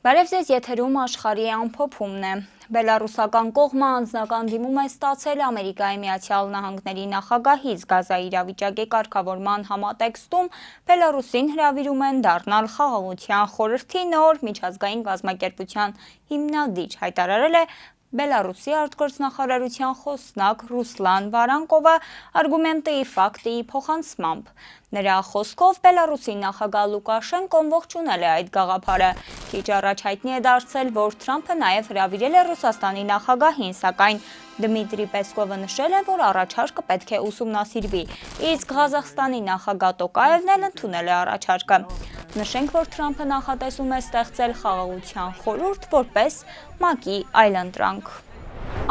Բարև ձեզ, եթերում աշխարհի ամփոփումն է։ Բելարուսական կողմը անձնական դիմում է ստացել Ամերիկայի Միացյալ Նահանգների նախագահից Գազայի իրավիճակի կարգավորման համատեքստում Բելարուսին հրավիրում են դառնալ Խաղաղության խորհրդի նոր միջազգային կազմակերպության հիմնադիր, հայտարարել է Բելարուսի արտգործնախարարության խոսնակ Ռուսլան Վարանկովը արգումենտի ֆակտի փոխանցմամբ։ Նրա խոսքով Բելարուսի նախագահ Լուկաշենկոն ողջունել է այդ գաղափարը։ Քիչ առաջ հայտնի է դարձել, որ Թրամփը նաև հրավիրել է Ռուսաստանի նախագահին, սակայն Դմիտրի Պեսկովը նշել է, որ առաջարկը պետք է ուսումնասիրվի, իսկ Ղազախստանի նախագահ Տոկաևն էլ ընդունել է առաջարկը։ Նշենք, որ Թրամփը նախատեսում է ստեղծել խաղաղության խորհուրդ որպես ՄԱԿ-ի այլընտրանք։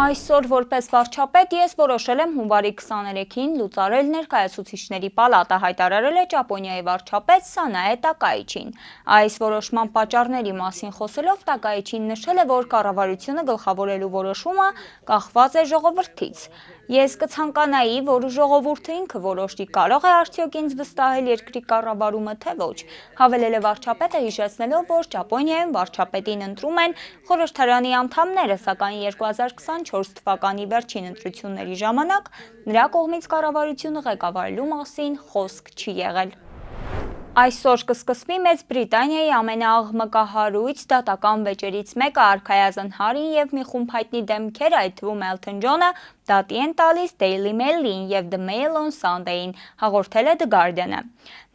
Այսօր որպես վարչապետ ես որոշել եմ հունվարի 23-ին լուծարել ներկայացուցիչների պալատը, հայտարարել է Ճապոնիայի վարչապետ Սանաե Տակաիչին։ Այս որոշման պատճառների մասին խոսելով Տակաիչին նշել է, որ կառավարությունը գլխավորելու որոշումը կախված է ժողովրդից։ Ես կցանկանայի, որ ժողովուրդը ինքը որոշի, կարող է արդյոք ինձ վստահել երկրի կառավարումը, թե ոչ, հավելել է վարչապետը, հիշեցնելով, որ Ճապոնիայում վարչապետին ընտրում են խորհրդարանի անդամները, սակայն 2024 թվականի վերջին ընտրությունների ժամանակ նրա կողմից կառավարությունը ղեկավարելու մասին խոսք չի եղել։ Այսօր կսկսվի Մեծ Բրիտանիայի ամենաաղմկահարույց դատական վեճերից մեկը, Արքայազն Հարին և մի խումբ հայտնի դեմքեր, այդ թվում Էլթոն Ջոնը, դատի են տալիս Daily Mail-ին և The Mail on Sunday-ին, հաղորդել է The Guardian-ը։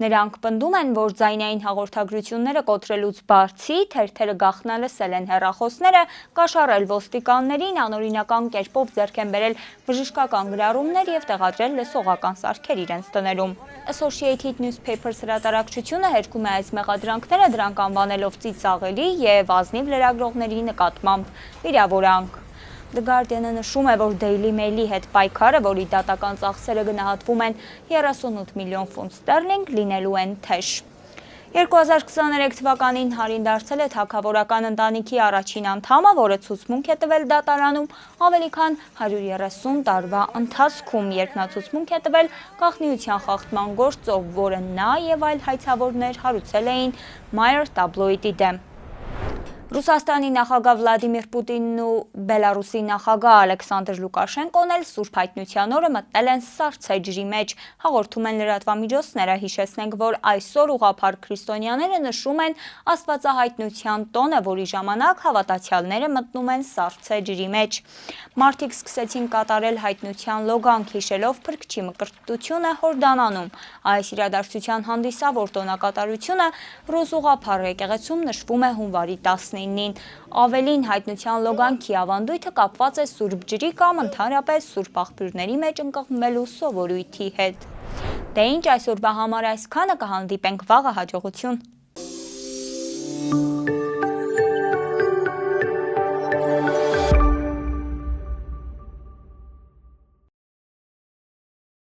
Նրանք պնդում են, որ ձայնային հաղորդագրությունները կոտրելուց բացի, թերթերը գաղտնալսել են հեռախոսները, կաշառել ոստիկաններին, անօրինական կերպով ձեռք են բերել բժշկական գրառումներ և տեղադրել լսողական սարքեր իրենց տներում։ Associated Newspapers հրատարակչությունը հերքում է այս մեղադրանքները, դրանք անվանելով ծիծաղելի և ազնիվ լրագրողների նկատմամբ վիրավորանք։ The Guardian-ը նշում է, որ Daily Mail-ի հետ պայքարը, որի դատական ծախսերը գնահատվում են 38 միլիոն ֆունտ ստերլինգ, լինելու են թեժ։ 2023 թվականին Հարին դարձել է թագավորական ընտանիքի առաջին անդամը, որը ցուցմունք է տվել դատարանում ավելի քան 130 տարվա ընթացքում, երբ նա ցուցմունք է տվել գաղտնիության խախտման գործով, որը նա և այլ հայցավորներ հարուցել էին Mayer տաբլոիդի դեմ։ Ռուսաստանի նախագահ Վլադիմիր Պուտինն ու Բելարուսի նախագահ Ալեքսանդր Լուկաշենկոն էլ Սուրբ Հայտնության օրը մտնել են սառցե ջրի մեջ, հաղորդում են լրատվամիջոցները, հիշեցնենք, որ այսօր ուղղափառ քրիստոնյաները նշում են Աստվածահայտնության տոնը, որի ժամանակ հավատացյալները մտնում են սառցե ջրի մեջ։ Մարդիկ սկսեցին կատարել հայտնության լոգանք, հիշելով Փրկչի մկրտությունը Հորդանանում։ Այս իրադարձության հանդիսավոր տոնակատարությունը ռուս ուղղափառ եկեղեցում նշվում է հունվարի 19-ին։ Ավելին, հայտնության լոգանքի ավանդույթը կապված է սուրբ ջրի կամ ընդհանրապես սուրբ աղբյուրների մեջ ընկղմվելու սովորույթի հետ։ Դե ինչ, այսօրվա համար այսքանը, կհանդիպենք վաղը, հաջողություն։